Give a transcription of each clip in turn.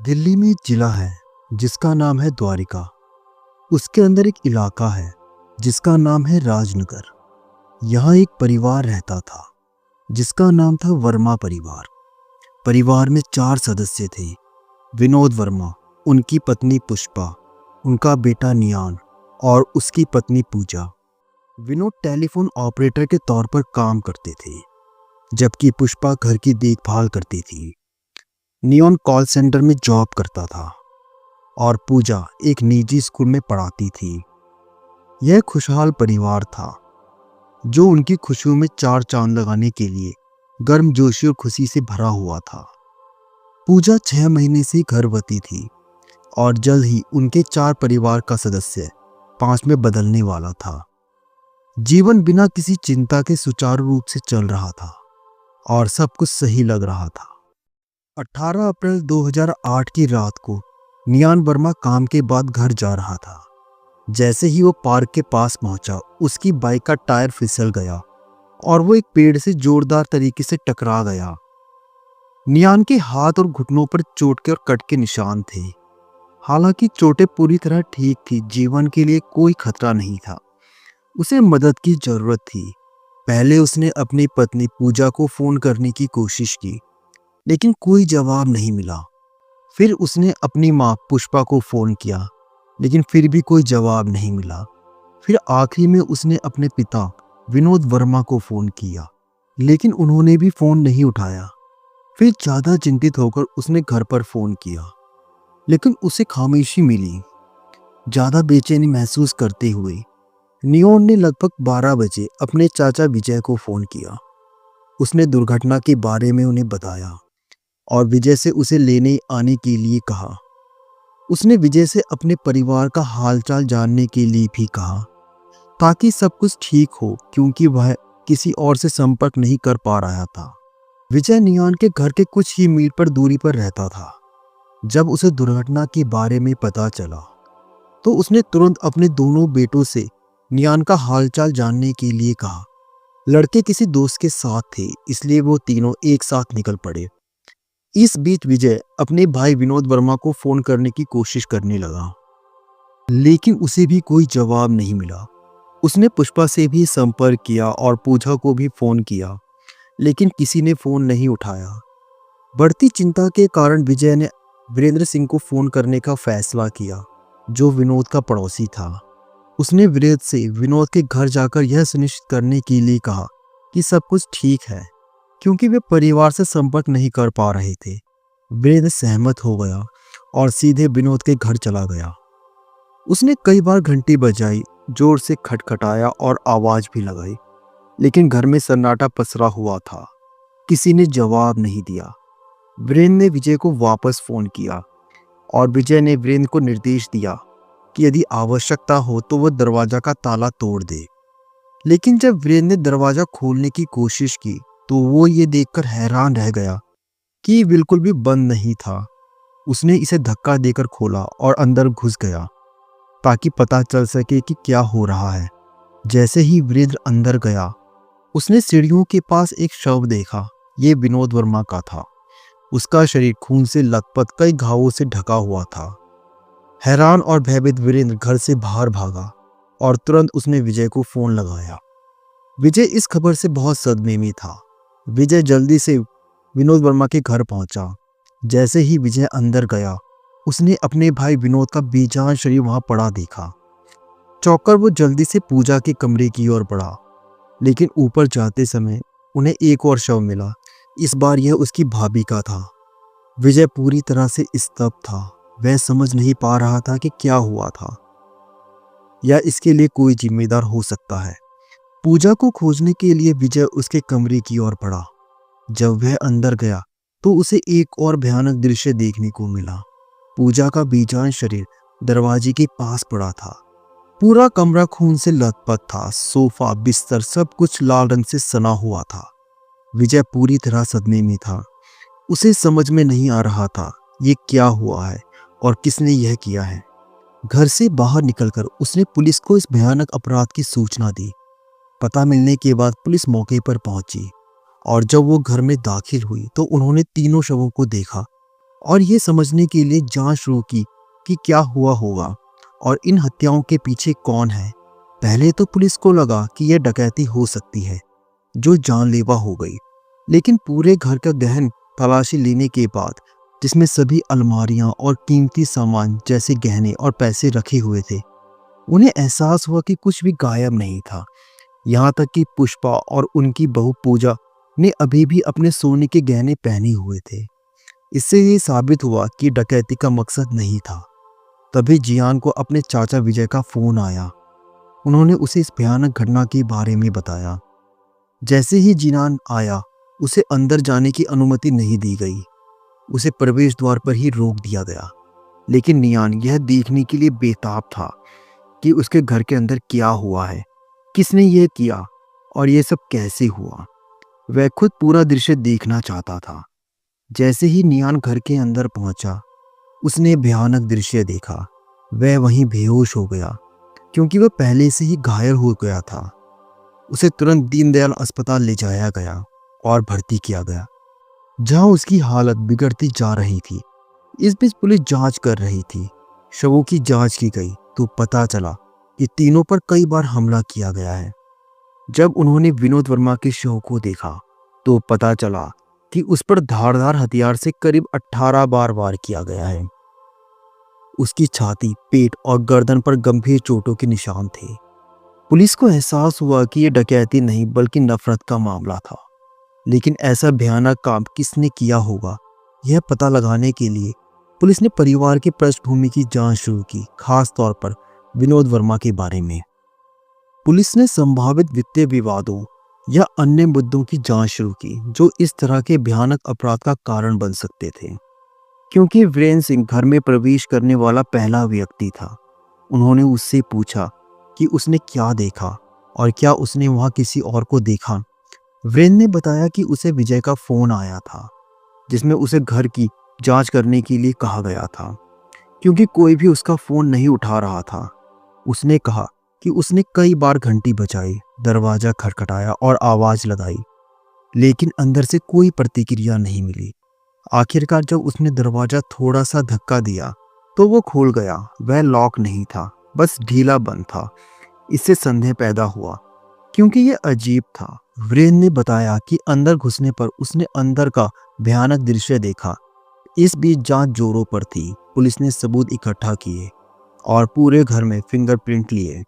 दिल्ली में एक जिला है जिसका नाम है द्वारिका। उसके अंदर एक इलाका है जिसका नाम है राजनगर। यहाँ एक परिवार रहता था जिसका नाम था वर्मा परिवार। परिवार में 4 सदस्य थे। विनोद वर्मा, उनकी पत्नी पुष्पा, उनका बेटा नियान और उसकी पत्नी पूजा। विनोद टेलीफोन ऑपरेटर के तौर पर काम करते थे, जबकि पुष्पा घर की देखभाल करती थी। नियॉन कॉल सेंटर में जॉब करता था और पूजा एक निजी स्कूल में पढ़ाती थी। यह खुशहाल परिवार था जो उनकी खुशियों में 4 चांद लगाने के लिए गर्मजोशी और खुशी से भरा हुआ था। पूजा 6 महीने से गर्भवती थी और जल्द ही उनके 4 परिवार का सदस्य 5 में बदलने वाला था। जीवन बिना किसी चिंता के सुचारू रूप से चल रहा था और सब कुछ सही लग रहा था। 18 अप्रैल 2008 की रात को नियान वर्मा काम के बाद घर जा रहा था। जैसे ही वो पार्क के पास पहुंचा, उसकी बाइक का टायर फिसल गया और वो एक पेड़ से जोरदार तरीके से टकरा गया। नियान के हाथ और घुटनों पर चोट के और कट के निशान थे। हालांकि चोटें पूरी तरह ठीक थी, जीवन के लिए कोई खतरा नहीं था। उसे मदद की जरूरत थी। पहले उसने अपनी पत्नी पूजा को फोन करने की कोशिश की, लेकिन कोई जवाब नहीं मिला। फिर उसने अपनी मां पुष्पा को फोन किया, लेकिन फिर भी कोई जवाब नहीं मिला। फिर आखिरी में उसने अपने पिता विनोद वर्मा को फोन किया, लेकिन उन्होंने भी फोन नहीं उठाया। फिर ज्यादा चिंतित होकर उसने घर पर फोन किया, लेकिन उसे खामोशी मिली। ज्यादा बेचैनी महसूस करते हुए नियोन ने लगभग 12 बजे अपने चाचा विजय को फोन किया। उसने दुर्घटना के बारे में उन्हें बताया और विजय से उसे लेने आने के लिए कहा। उसने विजय से अपने परिवार का हालचाल जानने के लिए भी कहा, ताकि सब कुछ ठीक हो, क्योंकि वह किसी और से संपर्क नहीं कर पा रहा था। विजय नियान के घर के कुछ ही मील पर दूरी पर रहता था। जब उसे दुर्घटना के बारे में पता चला, तो उसने तुरंत अपने दोनों बेटों से नियान का हालचाल जानने के लिए कहा। लड़के किसी दोस्त के साथ थे, इसलिए वो तीनों एक साथ निकल पड़े। इस बीच विजय अपने भाई विनोद वर्मा को फोन करने की कोशिश करने लगा, लेकिन उसे भी कोई जवाब नहीं मिला। उसने पुष्पा से भी संपर्क किया और पूजा को भी फोन किया, लेकिन किसी ने फोन नहीं उठाया। बढ़ती चिंता के कारण विजय ने वीरेंद्र सिंह को फोन करने का फैसला किया, जो विनोद का पड़ोसी था। उसने वीरेंद्र से विनोद के घर जाकर यह सुनिश्चित करने के लिए कहा कि सब कुछ ठीक है, क्योंकि वे परिवार से संपर्क नहीं कर पा रहे थे। वीरेंद्र सहमत हो गया और सीधे विनोद के घर चला गया। उसने कई बार घंटी बजाई, जोर से खटखटाया और आवाज भी लगाई, लेकिन घर में सन्नाटा पसरा हुआ था। किसी ने जवाब नहीं दिया। वीरेंद्र ने विजय को वापस फोन किया और विजय ने वीरेंद्र को निर्देश दिया कि यदि आवश्यकता हो तो वह दरवाजा का ताला तोड़ दे। लेकिन जब वीरेंद्र ने दरवाजा खोलने की कोशिश की, तो वो ये देखकर हैरान रह गया कि ये बिल्कुल भी बंद नहीं था। उसने इसे धक्का देकर खोला और अंदर घुस गया, ताकि पता चल सके कि क्या हो रहा है। जैसे ही वीरेंद्र अंदर गया, उसने सीढ़ियों के पास एक शव देखा। ये विनोद वर्मा का था। उसका शरीर खून से लथपथ, कई घावों से ढका हुआ था। हैरान और भयभीत वीरेंद्र घर से बाहर भागा और तुरंत उसने विजय को फोन लगाया। विजय इस खबर से बहुत सदमे में था। विजय जल्दी से विनोद वर्मा के घर पहुंचा। जैसे ही विजय अंदर गया, उसने अपने भाई विनोद का बेजान शरीर वहां पड़ा देखा। चौंककर वो जल्दी से पूजा के कमरे की ओर बढ़ा, लेकिन ऊपर जाते समय उन्हें एक और शव मिला। इस बार यह उसकी भाभी का था। विजय पूरी तरह से स्तब्ध था। वह समझ नहीं पा रहा था कि क्या हुआ था या इसके लिए कोई जिम्मेदार हो सकता है। पूजा को खोजने के लिए विजय उसके कमरे की ओर बढ़ा। जब वह अंदर गया, तो उसे एक और भयानक दृश्य देखने को मिला। पूजा का बेजान शरीर दरवाजे के पास पड़ा था। पूरा कमरा खून से लथपथ था। सोफा, बिस्तर, सब कुछ लाल रंग से सना हुआ था। विजय पूरी तरह सदमे में था। उसे समझ में नहीं आ रहा था ये क्या हुआ है और किसने यह किया है। घर से बाहर निकलकर उसने पुलिस को इस भयानक अपराध की सूचना दी। पता मिलने के बाद पुलिस मौके पर पहुंची और जब वो घर में दाखिल हुई, तो उन्होंने तीनों शवों को देखा। और ये समझने के लिए जांच शुरू की कि क्या हुआ होगा और इन हत्याओं के पीछे कौन है। पहले तो पुलिस को लगा कि यह डकैती हो सकती है जो जानलेवा हो गई, लेकिन पूरे घर का गहन तलाशी लेने के बाद, जिसमें सभी अलमारियां और कीमती सामान जैसे गहने और पैसे रखे हुए थे, उन्हें एहसास हुआ कि कुछ भी गायब नहीं था। यहाँ तक कि पुष्पा और उनकी बहू पूजा ने अभी भी अपने सोने के गहने पहने हुए थे। इससे ये साबित हुआ कि डकैती का मकसद नहीं था। तभी जियान को अपने चाचा विजय का फोन आया। उन्होंने उसे इस भयानक घटना के बारे में बताया। जैसे ही जियान आया, उसे अंदर जाने की अनुमति नहीं दी गई। उसे प्रवेश द्वार पर ही रोक दिया गया। लेकिन नियान यह देखने के लिए बेताब था कि उसके घर के अंदर क्या हुआ है, किसने ये किया और ये सब कैसे हुआ। वह खुद पूरा दृश्य देखना चाहता था। जैसे ही नियान घर के अंदर पहुंचा, उसने भयानक दृश्य देखा। वह वहीं बेहोश हो गया क्योंकि वह पहले से ही घायल हो गया था। उसे तुरंत दीनदयाल अस्पताल ले जाया गया और भर्ती किया गया, जहां उसकी हालत बिगड़ती जा रही थी। इस बीच पुलिस जांच कर रही थी। शवों की जांच की गई तो पता चला कि तीनों पर कई बार हमला किया गया है। जब उन्होंने विनोद वर्मा के शव को देखा तो पता चला कि उस पर धारदार हथियार से करीब 18 बार वार किया गया है। उसकी छाती, पेट और गर्दन पर गंभीर चोटों के निशान थे। पुलिस को एहसास हुआ कि यह डकैती नहीं बल्कि नफरत का मामला था। लेकिन ऐसा भयानक काम किसने किया होगा, यह पता लगाने के लिए पुलिस ने परिवार की पृष्ठभूमि की जांच शुरू की, खास तौर पर विनोद वर्मा के बारे में। पुलिस ने संभावित वित्तीय विवादों या अन्य मुद्दों की जांच शुरू की जो इस तरह के भयानक अपराध का कारण बन सकते थे। क्योंकि वीरेंद्र सिंह घर में प्रवेश करने वाला पहला व्यक्ति था, उन्होंने उससे पूछा कि उसने क्या देखा और क्या उसने वहां किसी और को देखा। वीरेंद्र ने बताया कि उसे विजय का फोन आया था, जिसमें उसे घर की जांच करने के लिए कहा गया था, क्योंकि कोई भी उसका फोन नहीं उठा रहा था। उसने कहा कि उसने कई बार घंटी बजाई, दरवाजा खटखटाया और आवाज लगाई, लेकिन अंदर से कोई प्रतिक्रिया नहीं मिली। आखिरकार जब उसने दरवाजा थोड़ा सा धक्का दिया तो वो खुल गया। वह लॉक नहीं था, बस ढीला बंद था। इससे संदेह पैदा हुआ क्योंकि यह अजीब था। वीरेंद्र ने बताया कि अंदर घुसने पर उसने अंदर का भयानक दृश्य देखा। इस बीच जांच जोरों पर थी। पुलिस ने सबूत इकट्ठा किए और पूरे घर में फिंगरप्रिंट लिए।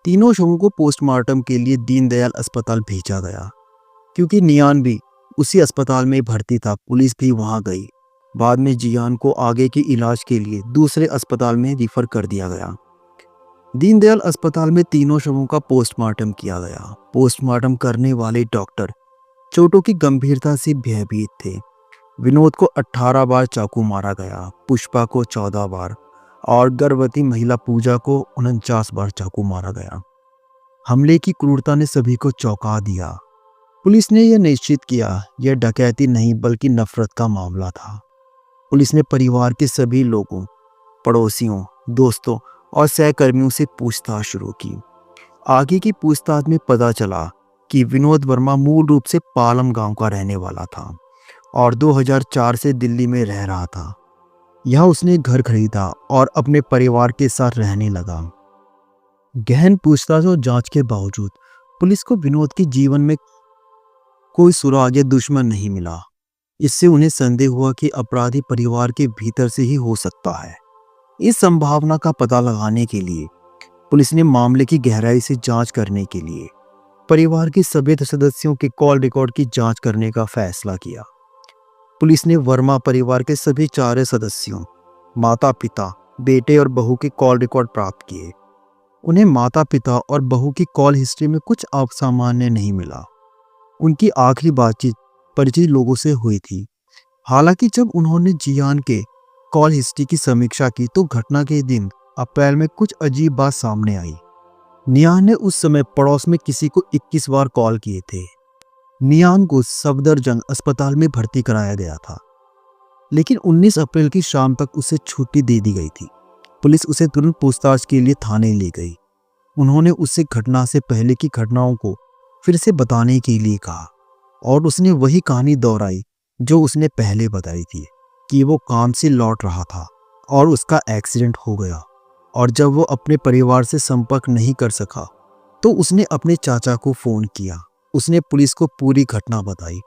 तीनों शवों को पोस्टमार्टम के लिए दीनदयाल अस्पताल भेजा गया। क्योंकि नियान भी उसी अस्पताल में भर्ती था, पुलिस भी वहां गई। बाद में जियान को आगे के इलाज के लिए दूसरे अस्पताल में रिफर कर दिया गया। दीनदयाल अस्पताल में तीनों शवों का पोस्टमार्टम किया गया। पोस्टमार्टम करने वाले डॉक्टर चोटों की गंभीरता से भयभीत थे। विनोद को 18 बार चाकू मारा गया, पुष्पा को 14 बार और गर्भवती महिला पूजा को 49 बार चाकू मारा गया। हमले की क्रूरता ने सभी को चौंका दिया। पुलिस ने यह निश्चित किया यह डकैती नहीं बल्कि नफरत का मामला था। पुलिस ने परिवार के सभी लोगों, पड़ोसियों, दोस्तों और सहकर्मियों से पूछताछ शुरू की। आगे की पूछताछ में पता चला कि विनोद वर्मा मूल रूप से पालम गांव का रहने वाला था और 2004 से दिल्ली में रह रहा था। यहाँ उसने घर खरीदा और अपने परिवार के साथ रहने लगा। गहन पूछताछ और जांच के बावजूद पुलिस को विनोद के जीवन में कोई सुराग या दुश्मन नहीं मिला। इससे उन्हें संदेह हुआ कि अपराधी परिवार के भीतर से ही हो सकता है। इस संभावना का पता लगाने के लिए पुलिस ने मामले की गहराई से जांच करने के लिए परिवार के सभी सदस्यों के कॉल रिकॉर्ड की जांच करने का फैसला किया। पुलिस ने वर्मा परिवार के सभी 4 सदस्यों, माता पिता, बेटे और बहू के कॉल रिकॉर्ड प्राप्त किए। उन्हें माता पिता और बहू की कॉल हिस्ट्री में कुछ असामान्य नहीं मिला। उनकी आखिरी बातचीत परिचित लोगों से हुई थी। हालांकि जब उन्होंने जियान के कॉल हिस्ट्री की समीक्षा की तो घटना के दिन अप्रैल में कुछ अजीब बात सामने आई। नियान ने उस समय पड़ोस में किसी को 21 बार कॉल किए थे। नियान को सफदरजंग अस्पताल में भर्ती कराया गया था, लेकिन 19 अप्रैल की शाम तक उसे छुट्टी दे दी गई थी। पुलिस उसे तुरंत पूछताछ के लिए थाने ले गई। उन्होंने उससे घटना से पहले की घटनाओं को फिर से बताने के लिए कहा और उसने वही कहानी दोहराई जो उसने पहले बताई थी कि वो काम से लौट रहा था और उसका एक्सीडेंट हो गया, और जब वो अपने परिवार से संपर्क नहीं कर सका तो उसने अपने चाचा को फ़ोन किया। उसने पुलिस को पूरी घटना बताई।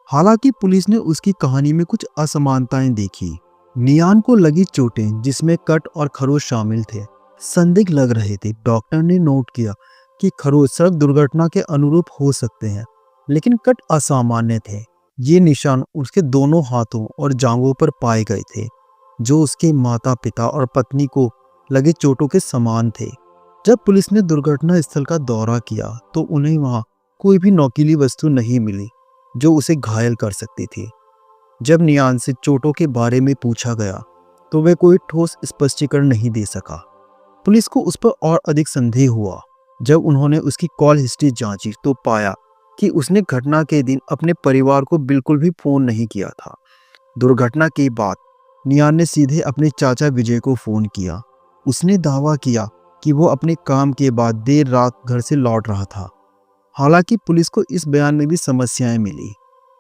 हालांकि पुलिस ने उसकी कहानी में कुछ असमानताएं देखी। नियान को लगी चोटें जिसमें कट और खरोच शामिल थे संदिग्ध लग रहे थे। डॉक्टर ने नोट किया कि खरोच सड़क दुर्घटना के अनुरूप हो सकते हैं, लेकिन कट असामान्य थे। ये निशान उसके दोनों हाथों और जांघों पर पाए गए थे, जो उसके माता पिता और पत्नी को लगे चोटों के समान थे। जब पुलिस ने दुर्घटना स्थल का दौरा किया तो उन्हें वहां कोई भी नोकीली वस्तु नहीं मिली जो उसे घायल कर सकती थी। जब नियान से चोटों के बारे में पूछा गया तो वह कोई ठोस स्पष्टीकरण नहीं दे सका। पुलिस को उस पर और अधिक संदेह हुआ। जब उन्होंने उसकी कॉल हिस्ट्री जांची तो पाया कि उसने घटना के दिन अपने परिवार को बिल्कुल भी फोन नहीं किया था। दुर्घटना के बाद नियान ने सीधे अपने चाचा विजय को फोन किया। उसने दावा किया कि वो अपने काम के बाद देर रात घर से लौट रहा था। हालांकि पुलिस को इस बयान में भी समस्याएं मिली।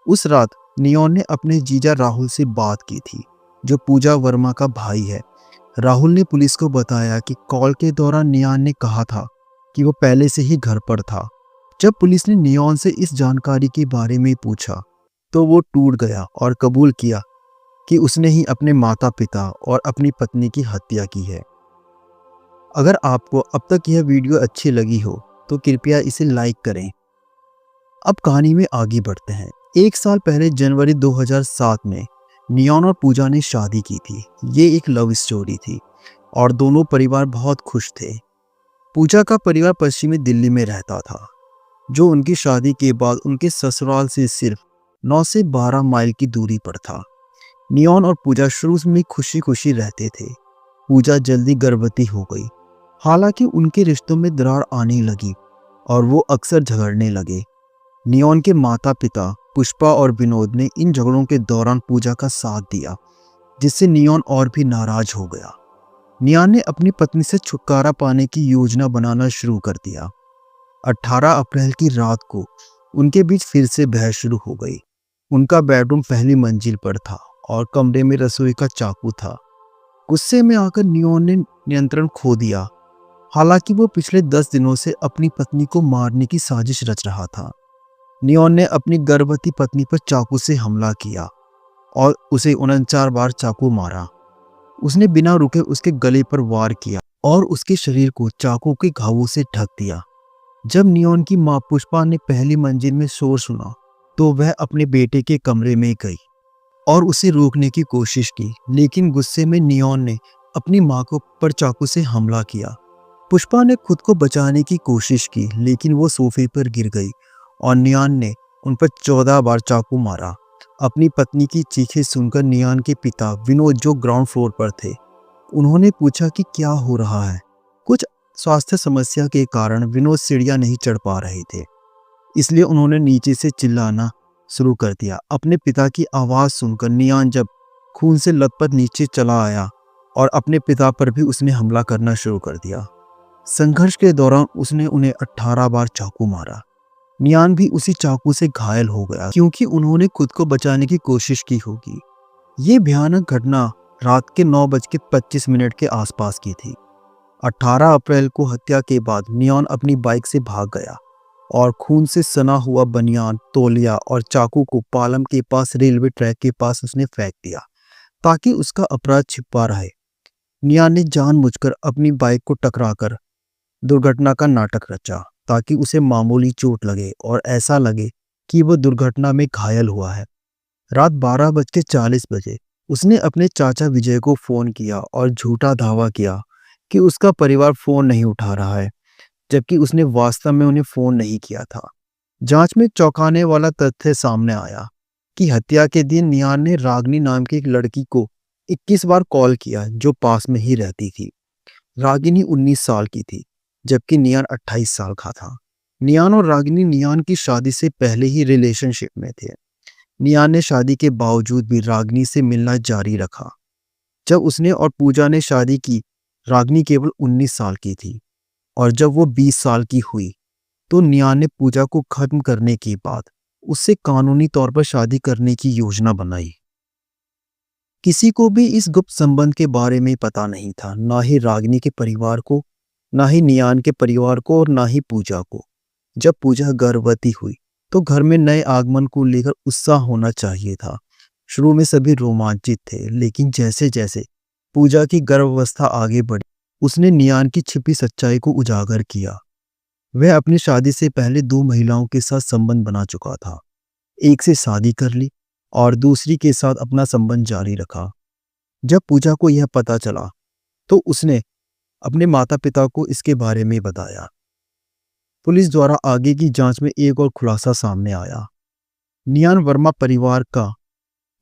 उस रात नियॉन ने अपने जीजा राहुल से बात की थी, जो पूजा वर्मा का भाई है। राहुल ने पुलिस को बताया कि कॉल के दौरान नियॉन ने कहा था कि वो पहले से ही घर पर था। जब पुलिस ने नियॉन से इस जानकारी के बारे में पूछा तो वो टूट गया और कबूल किया कि उसने ही अपने माता पिता और अपनी पत्नी की हत्या की है। अगर आपको अब तक यह वीडियो अच्छी लगी हो तो कृपया इसे लाइक करें। अब कहानी में आगे बढ़ते हैं। एक साल पहले जनवरी 2007 में नियॉन और पूजा ने शादी की थी। ये एक लव स्टोरी थी और दोनों परिवार बहुत खुश थे। पूजा का परिवार पश्चिमी दिल्ली में रहता था, जो उनकी शादी के बाद उनके ससुराल से सिर्फ 9 से 12 माइल की दूरी पर था। नियॉन और पूजा शुरू में खुशी खुशी रहते थे। पूजा जल्दी गर्भवती हो गई। हालांकि उनके रिश्तों में दरार आने लगी और वो अक्सर झगड़ने लगे। नियॉन के माता पिता पुष्पा और विनोद ने इन झगड़ों के दौरान पूजा का साथ दिया, जिससे नियॉन और भी नाराज हो गया। नियॉन ने अपनी पत्नी से छुटकारा पाने की योजना बनाना शुरू कर दिया। 18 अप्रैल की रात को उनके बीच फिर से बहस शुरू हो गई। उनका बेडरूम पहली मंजिल पर था और कमरे में रसोई का चाकू था। गुस्से में आकर नियॉन ने नियंत्रण खो दिया। हालांकि वो पिछले 10 दिनों से अपनी पत्नी को मारने की साजिश रच रहा था। नियॉन ने अपनी गर्भवती पत्नी पर चाकू से हमला किया और उसे 49 बार चाकू मारा। उसने बिना रुके उसके गले पर वार किया और उसके शरीर को चाकू के घावों से ढक दिया। जब नियॉन की मां पुष्पा ने पहली मंजिल में शोर सुना तो वह अपने बेटे के कमरे में गई और उसे रोकने की कोशिश की, लेकिन गुस्से में नियॉन ने अपनी मां को पर चाकू से हमला किया। पुष्पा ने खुद को बचाने की कोशिश की, लेकिन वो सोफे पर गिर गई और नियॉन ने उन पर 14 बार चाकू मारा। अपनी पत्नी की चीखें सुनकर नियॉन के पिता विनोद, जो ग्राउंड फ्लोर पर थे, उन्होंने पूछा कि क्या हो रहा है। कुछ स्वास्थ्य समस्या के कारण विनोद सीढ़ियां नहीं चढ़ पा रहे थे, इसलिए उन्होंने नीचे से चिल्लाना शुरू कर दिया। अपने पिता की आवाज़ सुनकर नियॉन जब खून से लथपथ नीचे चला आया और अपने पिता पर भी उसने हमला करना शुरू कर दिया। संघर्ष के दौरान उसने उन्हें 18 बार चाकू मारा। नियॉन भी उसी चाकू से घायल हो गया, क्योंकि उन्होंने खुद को बचाने की कोशिश की होगी। ये भयानक घटना रात के 9:25 के आसपास की थी। 18 अप्रैल को हत्या के बाद नियॉन अपनी बाइक से भाग गया और खून से सना हुआ बनियान, तौलिया और चाकू को पालम के पास रेलवे ट्रैक के पास उसने फेंक दिया, ताकि उसका अपराध छिपा रहे। नियॉन ने जानबूझकर अपनी बाइक को टकराकर दुर्घटना का नाटक रचा, ताकि उसे मामूली चोट लगे और ऐसा लगे कि वह दुर्घटना में घायल हुआ है। रात 12:40 उसने अपने चाचा विजय को फोन किया और झूठा दावा किया कि उसका परिवार फोन नहीं उठा रहा है, जबकि उसने वास्तव में उन्हें फोन नहीं किया था। जांच में चौंकाने वाला तथ्य सामने आया कि हत्या के दिन नियॉन ने रागिनी नाम की एक लड़की को 21 बार कॉल किया, जो पास में ही रहती थी। रागिनी 19 साल की थी, जबकि नियॉन 28 साल का था। नियॉन और रागिनी नियॉन की शादी से पहले ही रिलेशनशिप में थे। नियॉन ने शादी के बावजूद भी रागिनी से मिलना जारी रखा। जब उसने और पूजा ने शादी की, रागिनी केवल 19 साल की थी और जब वो 20 साल की हुई तो नियॉन ने पूजा को खत्म करने के बाद उससे कानूनी तौर पर शादी करने की योजना बनाई। किसी को भी इस गुप्त संबंध के बारे में पता नहीं था, ना ही रागिनी के परिवार को, ना ही नियान के परिवार को और ना ही पूजा को। जब पूजा गर्भवती हुई तो घर में नए आगमन को लेकर उत्साह होना चाहिए था। शुरू में सभी रोमांचित थे, लेकिन जैसे जैसे पूजा की गर्भावस्था आगे बढ़ी, उसने नियान की छिपी सच्चाई को उजागर किया। वह अपनी शादी से पहले 2 महिलाओं के साथ संबंध बना चुका था। एक से शादी कर ली और दूसरी के साथ अपना संबंध जारी रखा। जब पूजा को यह पता चला तो उसने अपने माता पिता को इसके बारे में बताया। पुलिस द्वारा आगे की जांच में एक और खुलासा सामने आया। नियान वर्मा परिवार का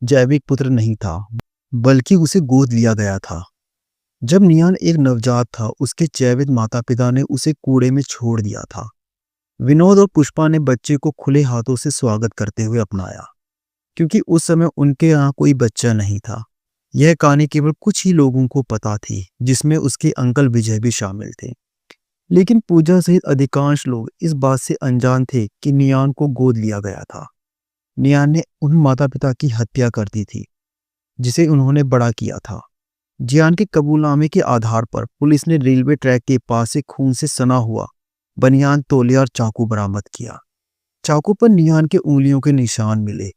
जैविक पुत्र नहीं था, बल्कि उसे गोद लिया गया था। जब नियान एक नवजात था, उसके जैविक माता पिता ने उसे कूड़े में छोड़ दिया था। विनोद और पुष्पा ने बच्चे को खुले हाथों से स्वागत करते हुए अपनाया, क्योंकि उस समय उनके यहाँ कोई बच्चा नहीं था। यह कहानी केवल कुछ ही लोगों को पता थी, जिसमें उसके अंकल विजय भी शामिल थे। लेकिन पूजा सहित अधिकांश लोग इस बात से अनजान थे कि नियान को गोद लिया गया था। नियान ने उन माता पिता की हत्या कर दी थी जिसे उन्होंने बड़ा किया था। जियान के कबूलनामे के आधार पर पुलिस ने रेलवे ट्रैक के पास से खून से सना हुआ बनियान, तौलिया और चाकू बरामद किया। चाकू पर नियान के उंगलियों के निशान मिले।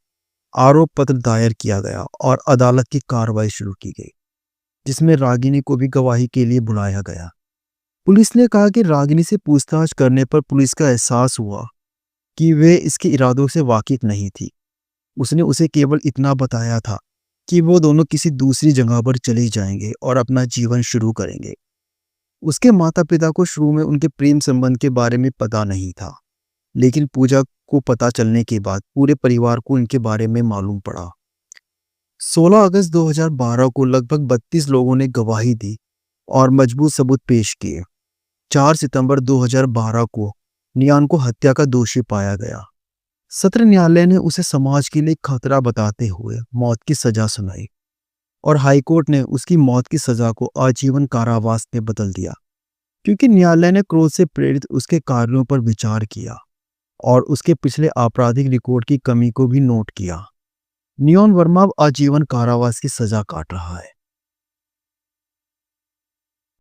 आरोप पत्र दायर किया गया और अदालत की कार्रवाई शुरू की गई, जिसमें रागिनी को भी गवाही के लिए बुलाया गया। पुलिस ने कहा कि रागिनी से पूछताछ करने पर पुलिस का एहसास हुआ कि वे इसके इरादों से वाकिफ नहीं थी। उसने उसे केवल इतना बताया था कि वो दोनों किसी दूसरी जगह पर चले जाएंगे और अपना जीवन शुरू करेंगे। उसके माता पिता को शुरू में उनके प्रेम संबंध के बारे में पता नहीं था, लेकिन पूजा को पता चलने के बाद पूरे परिवार को इनके बारे में मालूम पड़ा। 16 अगस्त 2012 को लगभग 32 लोगों ने गवाही दी और मजबूत सबूत पेश किए। 4 सितंबर 2012 को नियान को हत्या का दोषी पाया गया। सत्र न्यायालय ने उसे समाज के लिए खतरा बताते हुए मौत की सजा सुनाई और हाईकोर्ट ने उसकी मौत की सजा को आजीवन कारावास में बदल दिया, क्योंकि न्यायालय ने क्रोध से प्रेरित उसके कार्यों पर विचार किया और उसके पिछले आपराधिक रिकॉर्ड की कमी को भी नोट किया। नियान वर्मा अब आजीवन कारावास की सजा काट रहा है।